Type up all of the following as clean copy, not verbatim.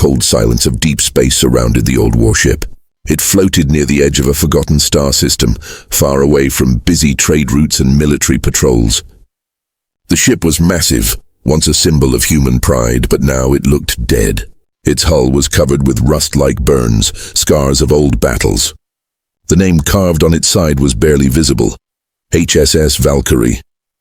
cold silence of deep space surrounded the old warship. It floated near the edge of a forgotten star system, far away from busy trade routes and military patrols. The ship was massive, once a symbol of human pride, but now it looked dead. Its hull was covered with rust-like burns, scars of old battles. The name carved on its side was barely visible: HSS Valkyrie.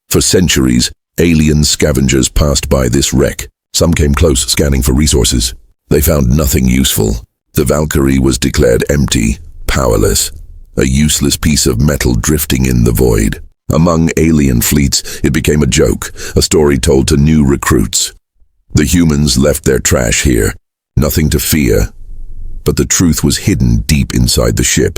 For centuries, alien scavengers passed by this wreck. Some came close, scanning for resources. They found nothing useful. The Valkyrie was declared empty, powerless, a useless piece of metal drifting in the void. Among alien fleets, it became a joke, a story told to new recruits. The humans left their trash here, nothing to fear. But the truth was hidden deep inside the ship.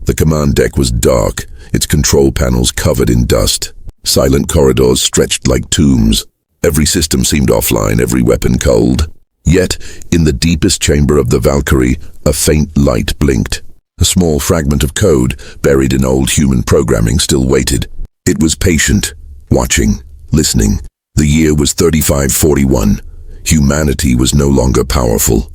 The command deck was dark, its control panels covered in dust. Silent corridors stretched like tombs. Every system seemed offline, every weapon cold. Yet, in the deepest chamber of the Valkyrie, a faint light blinked. A small fragment of code, buried in old human programming, still waited. It was patient, watching, listening. The year was 3541. Humanity was no longer powerful.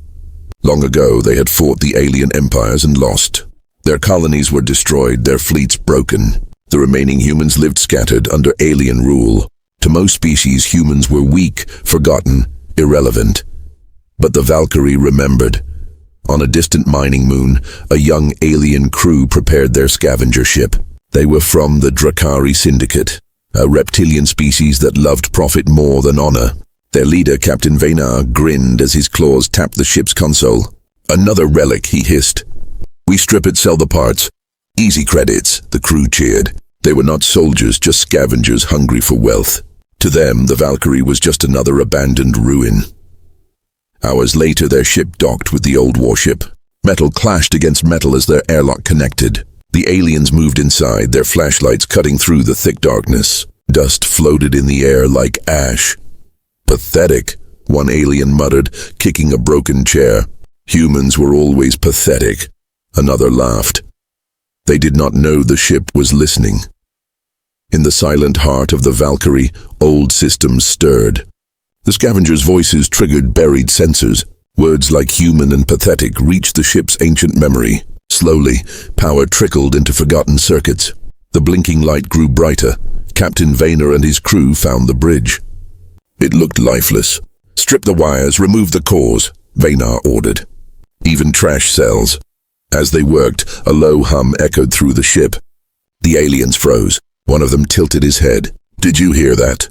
Long ago, they had fought the alien empires and lost. Their colonies were destroyed, their fleets broken. The remaining humans lived scattered under alien rule. To most species, humans were weak, forgotten, irrelevant. But the Valkyrie remembered. On a distant mining moon, a young alien crew prepared their scavenger ship. They were from the Drakari Syndicate, a reptilian species that loved profit more than honor. Their leader, Captain Vaynar, grinned as his claws tapped the ship's console. "Another relic," he hissed. "We strip it, sell the parts. Easy credits," the crew cheered. They were not soldiers, just scavengers hungry for wealth. To them, the Valkyrie was just another abandoned ruin. Hours later, their ship docked with the old warship. Metal clashed against metal as their airlock connected. The aliens moved inside, their flashlights cutting through the thick darkness. Dust floated in the air like ash. "Pathetic," one alien muttered, kicking a broken chair. "Humans were always pathetic." Another laughed. They did not know the ship was listening. In the silent heart of the Valkyrie, old systems stirred. The scavengers' voices triggered buried sensors. Words like human and pathetic reached the ship's ancient memory. Slowly, power trickled into forgotten circuits. The blinking light grew brighter. Captain Vaynar and his crew found the bridge. It looked lifeless. "Strip the wires, remove the cores," Vaynar ordered. "Even trash cells." As they worked, a low hum echoed through the ship. The aliens froze. One of them tilted his head. "Did you hear that?"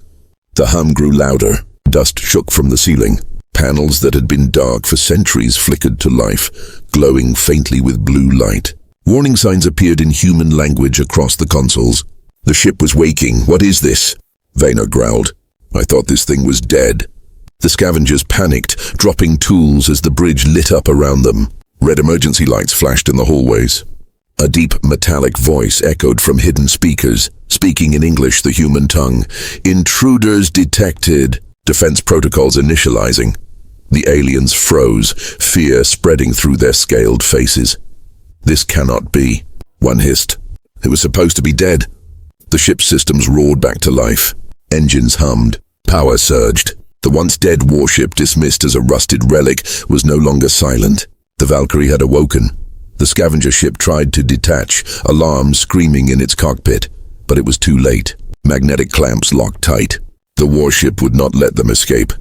The hum grew louder. Dust shook from the ceiling. Panels that had been dark for centuries flickered to life, glowing faintly with blue light. Warning signs appeared in human language across the consoles. The ship was waking. "What is this?" Vaynar growled. "I thought this thing was dead." The scavengers panicked, dropping tools as the bridge lit up around them. Red emergency lights flashed in the hallways. A deep metallic voice echoed from hidden speakers, speaking in English, the human tongue. "Intruders detected." Defense protocols initializing. The aliens froze, fear spreading through their scaled faces. "This cannot be," one hissed. "It was supposed to be dead." The ship's systems roared back to life. Engines hummed. Power surged. The once dead warship, dismissed as a rusted relic, was no longer silent. The Valkyrie had awoken. The scavenger ship tried to detach, alarms screaming in its cockpit, but it was too late. Magnetic clamps locked tight. The warship would not let them escape.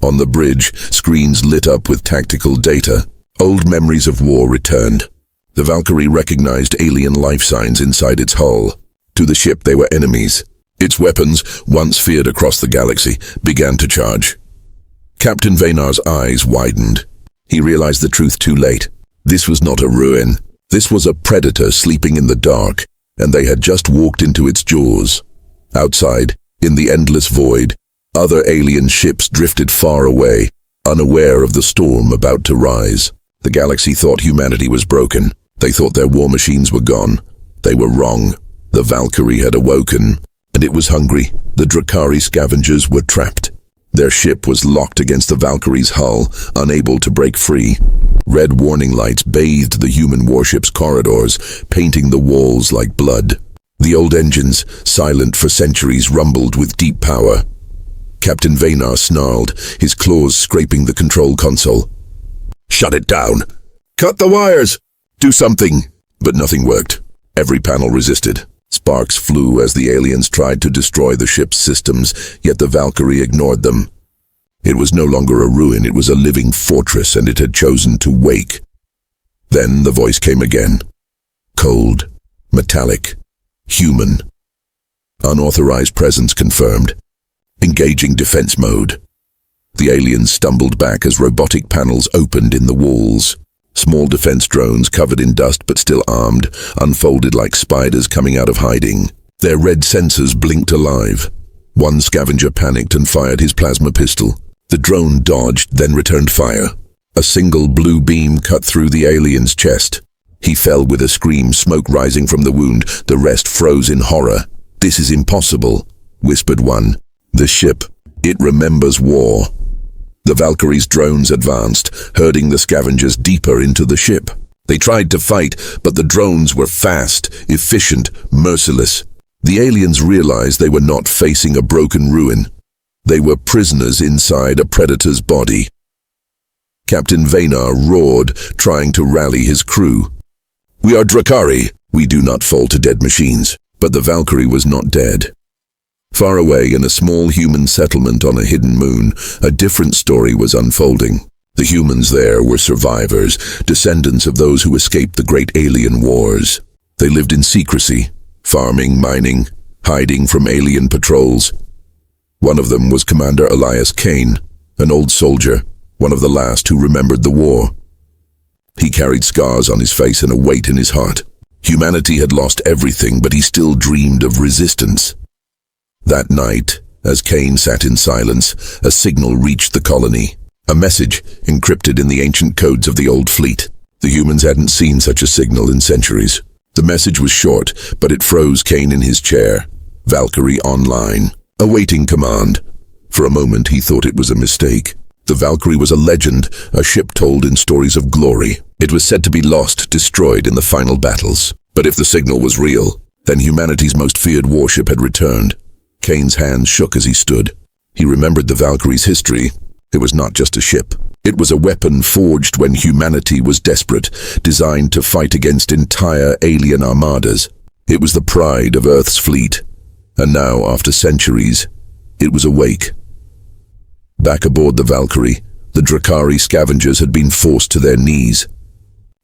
On the bridge, screens lit up with tactical data. Old memories of war returned. The Valkyrie recognized alien life signs inside its hull. To the ship, they were enemies. Its weapons, once feared across the galaxy, began to charge. Captain Vaynar's eyes widened. He realized the truth too late. This was not a ruin. This was a predator sleeping in the dark, and they had just walked into its jaws. Outside, in the endless void, other alien ships drifted far away, unaware of the storm about to rise. The galaxy thought humanity was broken. They thought their war machines were gone. They were wrong. The Valkyrie had awoken, and it was hungry. The Drakari scavengers were trapped. Their ship was locked against the Valkyrie's hull, unable to break free. Red warning lights bathed the human warship's corridors, painting the walls like blood. The old engines, silent for centuries, rumbled with deep power. Captain Vaynar snarled, his claws scraping the control console. "Shut it down! Cut the wires! Do something!" But nothing worked. Every panel resisted. Sparks flew as the aliens tried to destroy the ship's systems, yet the Valkyrie ignored them. It was no longer a ruin, it was a living fortress, and it had chosen to wake. Then the voice came again. Cold, metallic, human. Unauthorized presence confirmed. Engaging defense mode. The aliens stumbled back as robotic panels opened in the walls. Small defense drones covered in dust but still armed, unfolded like spiders coming out of hiding. Their red sensors blinked alive. One scavenger panicked and fired his plasma pistol. The drone dodged, then returned fire. A single blue beam cut through the alien's chest. He fell with a scream, smoke rising from the wound. The rest froze in horror. "This is impossible," whispered one. "The ship, it remembers war." The Valkyrie's drones advanced, herding the scavengers deeper into the ship. They tried to fight, but the drones were fast, efficient, merciless. The aliens realized they were not facing a broken ruin. They were prisoners inside a predator's body. Captain Vaynar roared, trying to rally his crew. "We are Drakari. We do not fall to dead machines." But the Valkyrie was not dead. Far away in a small human settlement on a hidden moon, a different story was unfolding. The humans there were survivors, descendants of those who escaped the great alien wars. They lived in secrecy, farming, mining, hiding from alien patrols. One of them was Commander Elias Kane, an old soldier, one of the last who remembered the war. He carried scars on his face and a weight in his heart. Humanity had lost everything, but he still dreamed of resistance. That night, as Kane sat in silence, a signal reached the colony. A message encrypted in the ancient codes of the old fleet. The humans hadn't seen such a signal in centuries. The message was short, but it froze Kane in his chair. "Valkyrie online. Awaiting command." For a moment he thought it was a mistake. The Valkyrie was a legend, a ship told in stories of glory. It was said to be lost, destroyed in the final battles. But if the signal was real, then humanity's most feared warship had returned. Kane's hands shook as he stood. He remembered the Valkyrie's history. It was not just a ship. It was a weapon forged when humanity was desperate, designed to fight against entire alien armadas. It was the pride of Earth's fleet. And now, after centuries, it was awake. Back aboard the Valkyrie, the Drakari scavengers had been forced to their knees.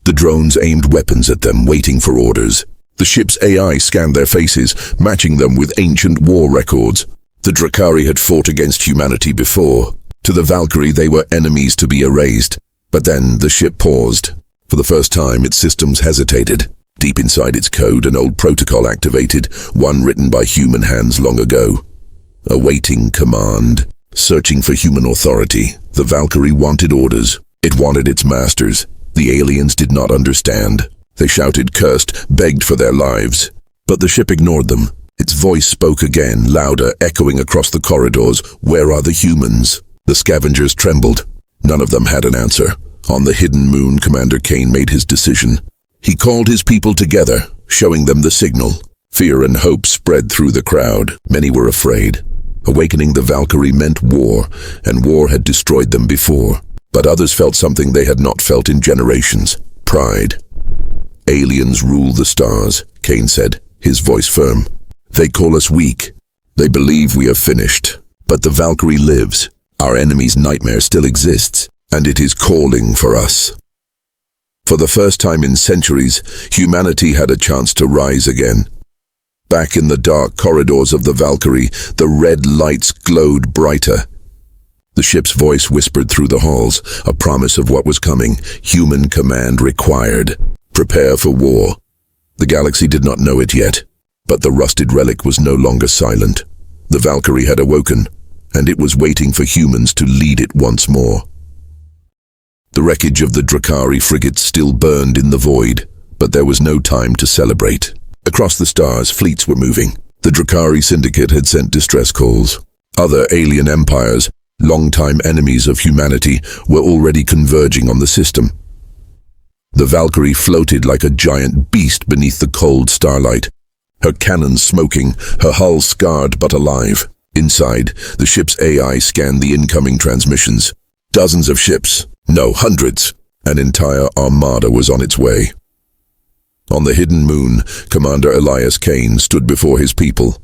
The drones aimed weapons at them, waiting for orders. The ship's AI scanned their faces, matching them with ancient war records. The Drakari had fought against humanity before. To the Valkyrie, they were enemies to be erased. But then the ship paused. For the first time, its systems hesitated. Deep inside its code, an old protocol activated, one written by human hands long ago. Awaiting command. Searching for human authority, the Valkyrie wanted orders. It wanted its masters. The aliens did not understand. They shouted, cursed, begged for their lives. But the ship ignored them. Its voice spoke again, louder, echoing across the corridors. "Where are the humans?" The scavengers trembled. None of them had an answer. On the hidden moon, Commander Kane made his decision. He called his people together, showing them the signal. Fear and hope spread through the crowd. Many were afraid. Awakening the Valkyrie meant war, and war had destroyed them before. But others felt something they had not felt in generations. Pride. "Aliens rule the stars," Kane said, his voice firm. "They call us weak. They believe we are finished. But the Valkyrie lives. Our enemy's nightmare still exists, and it is calling for us." For the first time in centuries, humanity had a chance to rise again. Back in the dark corridors of the Valkyrie, the red lights glowed brighter. The ship's voice whispered through the halls, a promise of what was coming. Human command required. Prepare for war. The galaxy did not know it yet, but the rusted relic was no longer silent. The Valkyrie had awoken, and it was waiting for humans to lead it once more. The wreckage of the Drakari frigate still burned in the void, but there was no time to celebrate. Across the stars, fleets were moving. The Drakari Syndicate had sent distress calls. Other alien empires, longtime enemies of humanity, were already converging on the system. The Valkyrie floated like a giant beast beneath the cold starlight, her cannons smoking, her hull scarred but alive. Inside, the ship's AI scanned the incoming transmissions. Dozens of ships, no, hundreds. An entire armada was on its way. On the hidden moon, Commander Elias Kane stood before his people.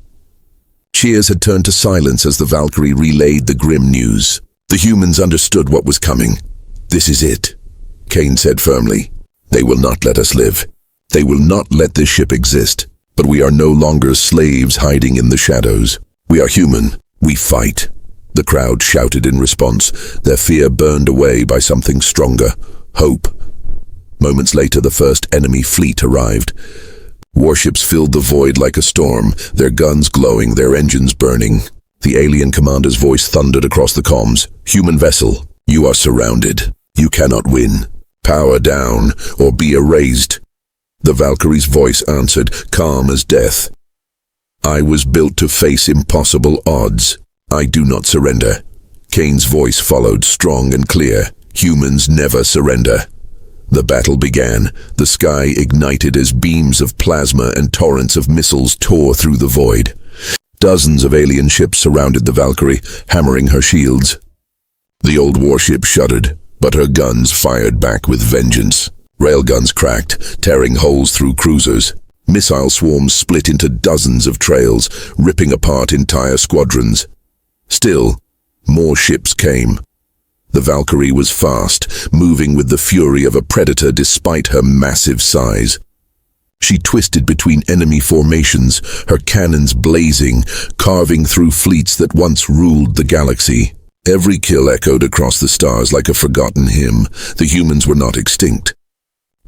Cheers had turned to silence as the Valkyrie relayed the grim news. The humans understood what was coming. "This is it," Kane said firmly. "They will not let us live. They will not let this ship exist. But we are no longer slaves hiding in the shadows. We are human. We fight." The crowd shouted in response, their fear burned away by something stronger, hope. Moments later, the first enemy fleet arrived. Warships filled the void like a storm, their guns glowing, their engines burning. The alien commander's voice thundered across the comms. "Human vessel, you are surrounded. You cannot win. Power down, or be erased." The Valkyrie's voice answered, calm as death. "I was built to face impossible odds. I do not surrender." Kane's voice followed, strong and clear. "Humans never surrender." The battle began. The sky ignited as beams of plasma and torrents of missiles tore through the void. Dozens of alien ships surrounded the Valkyrie, hammering her shields. The old warship shuddered, but her guns fired back with vengeance. Railguns cracked, tearing holes through cruisers. Missile swarms split into dozens of trails, ripping apart entire squadrons. Still, more ships came. The Valkyrie was fast, moving with the fury of a predator despite her massive size. She twisted between enemy formations, her cannons blazing, carving through fleets that once ruled the galaxy. Every kill echoed across the stars like a forgotten hymn. The humans were not extinct.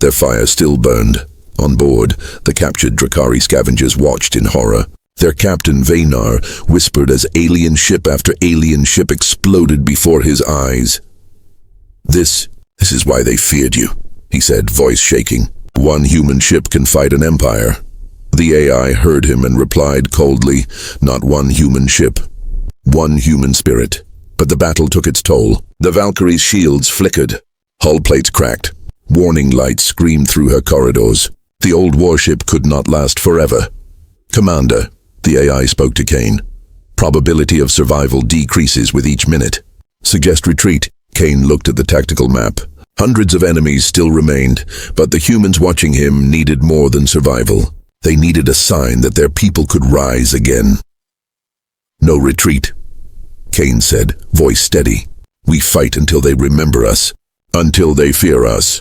Their fire still burned. On board, the captured Drakari scavengers watched in horror. Their captain, Vaynar, whispered as alien ship after alien ship exploded before his eyes. This is why they feared you," he said, voice shaking. "One human ship can fight an empire." The AI heard him and replied coldly, "Not one human ship. One human spirit." But the battle took its toll. The Valkyrie's shields flickered. Hull plates cracked. Warning lights screamed through her corridors. The old warship could not last forever. "Commander," the AI spoke to Kane. "Probability of survival decreases with each minute. Suggest retreat." Kane looked at the tactical map. Hundreds of enemies still remained, but the humans watching him needed more than survival. They needed a sign that their people could rise again. "No retreat," Kane said, voice steady. "We fight until they remember us, until they fear us."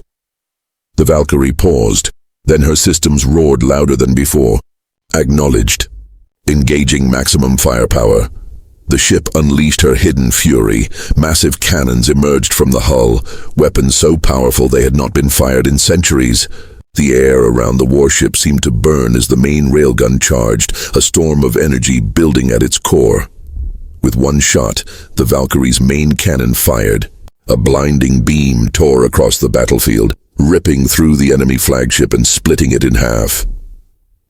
The Valkyrie paused, then her systems roared louder than before. "Acknowledged. Engaging maximum firepower." The ship unleashed her hidden fury. Massive cannons emerged from the hull, weapons so powerful they had not been fired in centuries. The air around the warship seemed to burn as the main railgun charged, a storm of energy building at its core. With one shot, the Valkyrie's main cannon fired. A blinding beam tore across the battlefield, ripping through the enemy flagship and splitting it in half.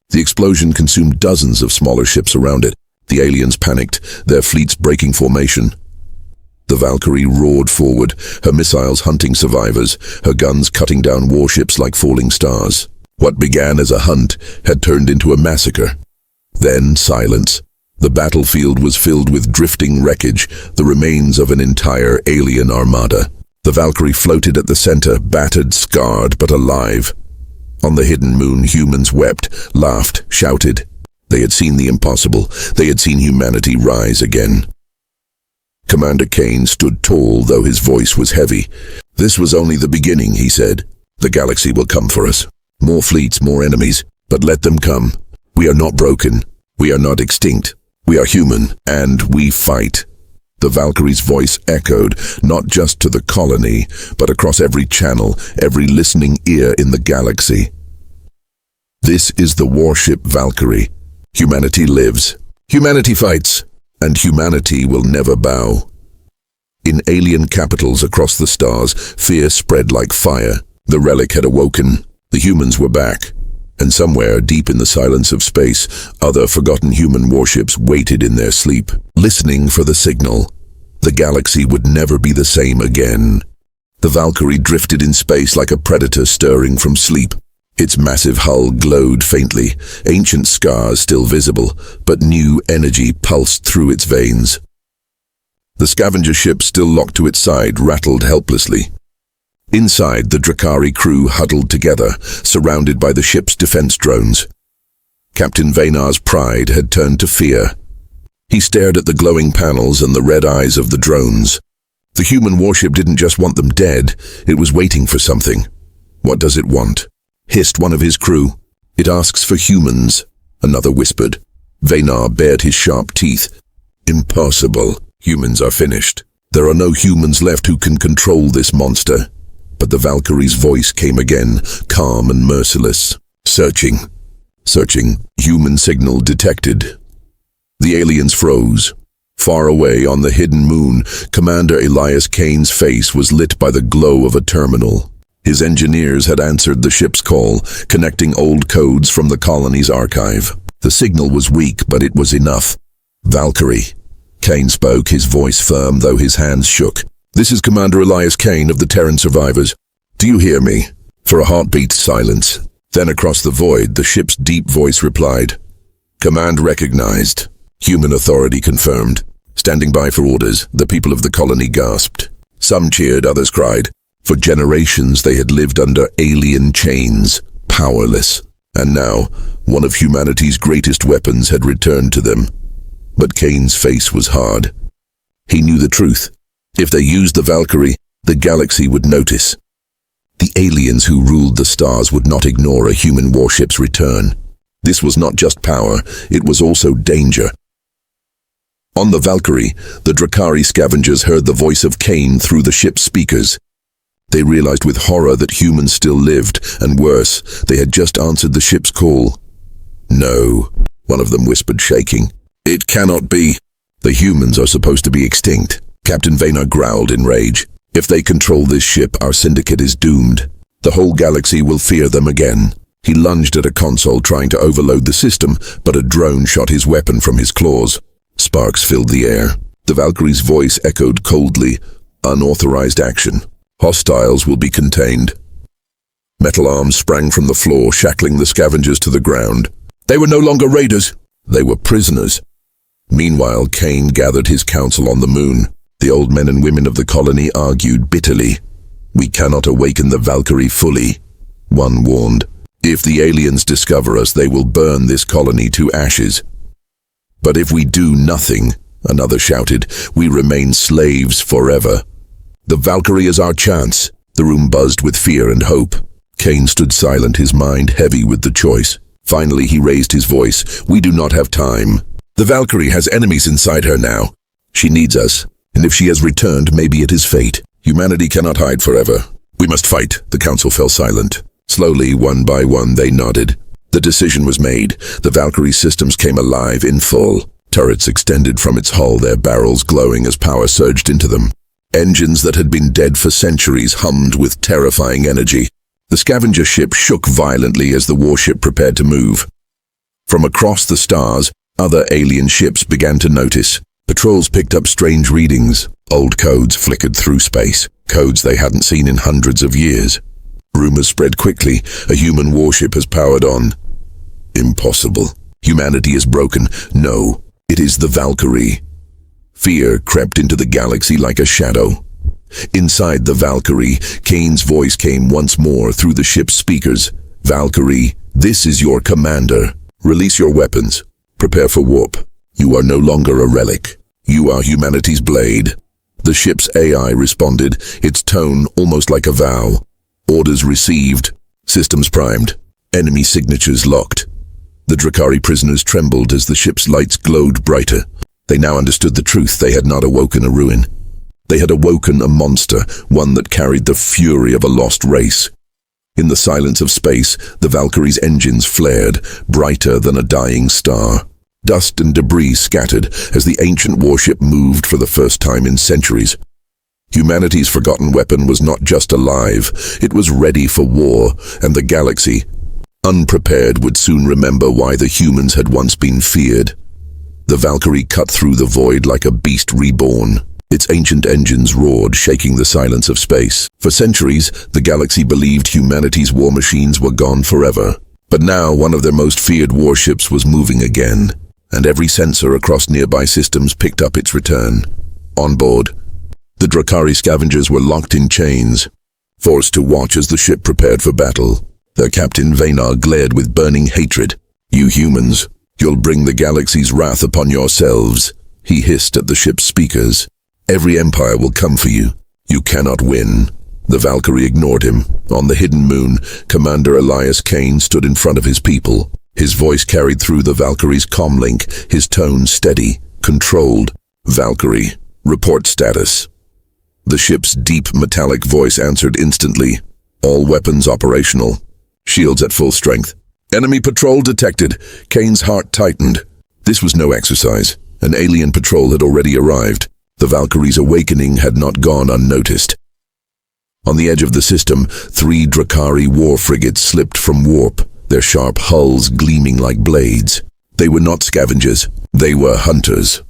The explosion consumed dozens of smaller ships around it. The aliens panicked, their fleets breaking formation. The Valkyrie roared forward, her missiles hunting survivors, her guns cutting down warships like falling stars. What began as a hunt had turned into a massacre. Then silence. The battlefield was filled with drifting wreckage, the remains of an entire alien armada. The Valkyrie floated at the center, battered, scarred, but alive. On the hidden moon, humans wept, laughed, shouted. They had seen the impossible. They had seen humanity rise again. Commander Kane stood tall, though his voice was heavy. "This was only the beginning," he said. "The galaxy will come for us. More fleets, more enemies, but let them come. We are not broken. We are not extinct. We are human, and we fight." The Valkyrie's voice echoed, not just to the colony, but across every channel, every listening ear in the galaxy. This is the warship Valkyrie. Humanity lives. Humanity fights. And humanity will never bow. In alien capitals across the stars, fear spread like fire. The relic had awoken. The humans were back. And somewhere, deep in the silence of space, other forgotten human warships waited in their sleep, listening for the signal. The galaxy would never be the same again. The Valkyrie drifted in space like a predator stirring from sleep. Its massive hull glowed faintly, ancient scars still visible, but new energy pulsed through its veins. The scavenger ship, still locked to its side, rattled helplessly. Inside, the Drakari crew huddled together, surrounded by the ship's defense drones. Captain Vaynar's pride had turned to fear. He stared at the glowing panels and the red eyes of the drones. The human warship didn't just want them dead, it was waiting for something. "What does it want?" hissed one of his crew. "It asks for humans," another whispered. Vaynar bared his sharp teeth. "Impossible. Humans are finished. There are no humans left who can control this monster." But the Valkyrie's voice came again, calm and merciless. "Searching. Searching. Human signal detected." The aliens froze. Far away on the hidden moon, Commander Elias Kane's face was lit by the glow of a terminal. His engineers had answered the ship's call, connecting old codes from the colony's archive. The signal was weak, but it was enough. "Valkyrie." Kane spoke, his voice firm, though his hands shook. "This is Commander Elias Kane of the Terran survivors. Do you hear me?" For a heartbeat, silence. Then across the void, the ship's deep voice replied. "Command recognized. Human authority confirmed. Standing by for orders," the people of the colony gasped. Some cheered, others cried. For generations they had lived under alien chains, powerless. And now, one of humanity's greatest weapons had returned to them. But Kane's face was hard. He knew the truth. If they used the Valkyrie, the galaxy would notice. The aliens who ruled the stars would not ignore a human warship's return. This was not just power, it was also danger. On the Valkyrie, the Drakari scavengers heard the voice of Kane through the ship's speakers. They realized with horror that humans still lived, and worse, they had just answered the ship's call. "No," one of them whispered, shaking. "It cannot be. The humans are supposed to be extinct." Captain Vaynar growled in rage. "If they control this ship, our syndicate is doomed. The whole galaxy will fear them again." He lunged at a console, trying to overload the system, but a drone shot his weapon from his claws. Sparks filled the air. The Valkyrie's voice echoed coldly. "Unauthorized action. Hostiles will be contained." Metal arms sprang from the floor, shackling the scavengers to the ground. They were no longer raiders. They were prisoners. Meanwhile, Kane gathered his council on the moon. The old men and women of the colony argued bitterly. "We cannot awaken the Valkyrie fully," one warned. "If the aliens discover us, they will burn this colony to ashes." "But if we do nothing," another shouted, "we remain slaves forever." "The Valkyrie is our chance." The room buzzed with fear and hope. Kane stood silent, his mind heavy with the choice. Finally, he raised his voice. "We do not have time. The Valkyrie has enemies inside her now. She needs us, and if she has returned, maybe it is fate. Humanity cannot hide forever. We must fight." The council fell silent. Slowly, one by one, they nodded. The decision was made. The Valkyrie systems came alive in full. Turrets extended from its hull, their barrels glowing as power surged into them. Engines that had been dead for centuries hummed with terrifying energy. The scavenger ship shook violently as the warship prepared to move. From across the stars, other alien ships began to notice. Patrols picked up strange readings. Old codes flickered through space, codes they hadn't seen in hundreds of years. Rumors spread quickly. A human warship has powered on. Impossible. Humanity is broken. No, it is the Valkyrie. Fear crept into the galaxy like a shadow. Inside the Valkyrie, Kane's voice came once more through the ship's speakers. "Valkyrie, this is your commander. Release your weapons. Prepare for warp. You are no longer a relic. You are humanity's blade." The ship's AI responded, its tone almost like a vow. Orders received. Systems primed. Enemy signatures locked. The Drakari prisoners trembled as the ship's lights glowed brighter. They now understood the truth. They had not awoken a ruin. They had awoken a monster, one that carried the fury of a lost race. In the silence of space, the Valkyrie's engines flared, brighter than a dying star. Dust and debris scattered as the ancient warship moved for the first time in centuries. Humanity's forgotten weapon was not just alive, it was ready for war, and the galaxy, unprepared, would soon remember why the humans had once been feared. The Valkyrie cut through the void like a beast reborn. Its ancient engines roared, shaking the silence of space. For centuries, the galaxy believed humanity's war machines were gone forever. But now one of their most feared warships was moving again, and every sensor across nearby systems picked up its return. On board, the Drakari scavengers were locked in chains, forced to watch as the ship prepared for battle. Their captain Vaynar glared with burning hatred. "You humans, you'll bring the galaxy's wrath upon yourselves," he hissed at the ship's speakers. "Every empire will come for you. You cannot win." The Valkyrie ignored him. On the hidden moon, Commander Elias Kane stood in front of his people. His voice carried through the Valkyrie's comlink, his tone steady, controlled. "Valkyrie, report status." The ship's deep metallic voice answered instantly. "All weapons operational. Shields at full strength. Enemy patrol detected." Kane's heart tightened. This was no exercise. An alien patrol had already arrived. The Valkyrie's awakening had not gone unnoticed. On the edge of the system, 3 Drakari war frigates slipped from warp, their sharp hulls gleaming like blades. They were not scavengers, they were hunters.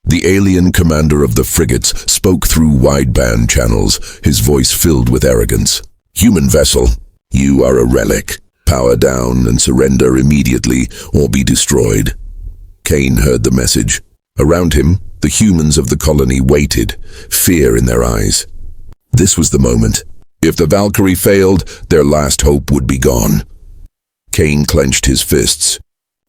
The alien commander of the frigates spoke through wideband channels, his voice filled with arrogance. "Human vessel, you are a relic. Power down and surrender immediately, or be destroyed." Kane heard the message. Around him, the humans of the colony waited, fear in their eyes. This was the moment. If the Valkyrie failed, their last hope would be gone. Kane clenched his fists.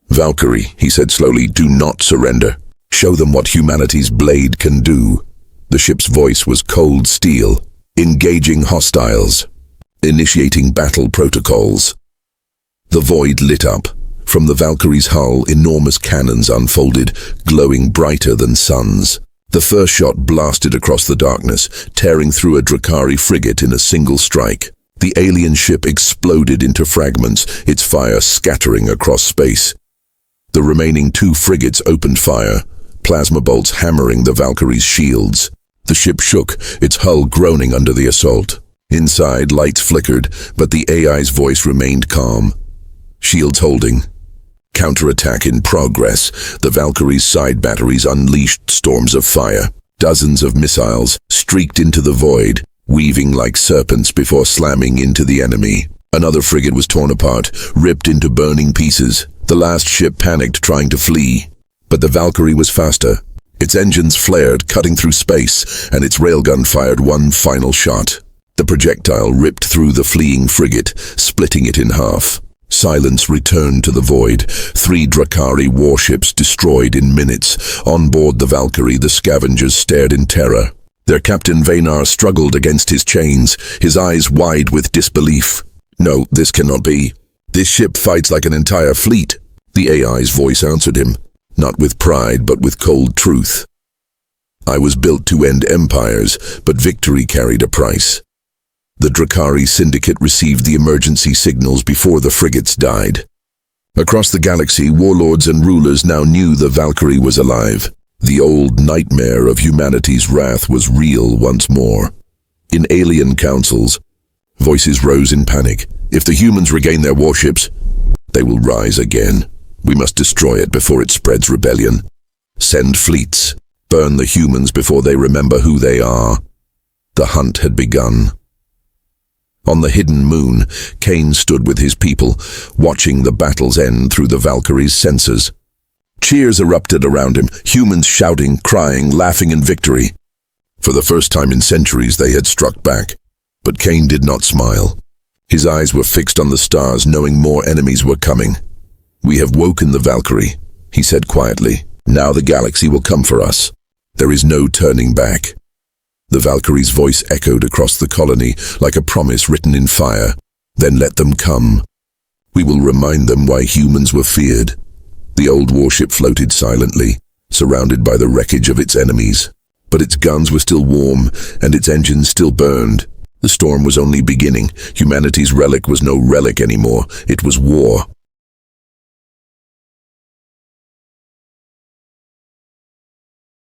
"Valkyrie," he said slowly, "do not surrender. Show them what humanity's blade can do." The ship's voice was cold steel, engaging hostiles, initiating battle protocols. The void lit up. From the Valkyrie's hull, enormous cannons unfolded, glowing brighter than suns. The first shot blasted across the darkness, tearing through a Drakari frigate in a single strike. The alien ship exploded into fragments, its fire scattering across space. The remaining 2 frigates opened fire, plasma bolts hammering the Valkyrie's shields. The ship shook, its hull groaning under the assault. Inside, lights flickered, but the AI's voice remained calm. "Shields holding. Counterattack in progress." The Valkyrie's side batteries unleashed storms of fire. Dozens of missiles streaked into the void, weaving like serpents before slamming into the enemy. Another frigate was torn apart, ripped into burning pieces. The last ship panicked, trying to flee. But the Valkyrie was faster. Its engines flared, cutting through space, and its railgun fired one final shot. The projectile ripped through the fleeing frigate, splitting it in half. Silence returned to the void. 3 Drakari warships destroyed in minutes. On board the Valkyrie, the scavengers stared in terror. Their captain Vaynar struggled against his chains, his eyes wide with disbelief. "No, this cannot be. This ship fights like an entire fleet." The AI's voice answered him, not with pride but with cold truth. "I was built to end empires, but victory carried a price." The Drakari syndicate received the emergency signals before the frigates died. Across the galaxy, warlords and rulers now knew the Valkyrie was alive. The old nightmare of humanity's wrath was real once more. In alien councils, voices rose in panic. "If the humans regain their warships, they will rise again. We must destroy it before it spreads rebellion. Send fleets. Burn the humans before they remember who they are." The hunt had begun. On the hidden moon, Kane stood with his people, watching the battle's end through the Valkyrie's sensors. Cheers erupted around him, humans shouting, crying, laughing in victory. For the first time in centuries, they had struck back. But Kane did not smile. His eyes were fixed on the stars, knowing more enemies were coming. "We have woken the Valkyrie," he said quietly. "Now the galaxy will come for us. There is no turning back." The Valkyrie's voice echoed across the colony like a promise written in fire. "Then let them come. We will remind them why humans were feared." The old warship floated silently, surrounded by the wreckage of its enemies. But its guns were still warm, and its engines still burned. The storm was only beginning. Humanity's relic was no relic anymore. It was war.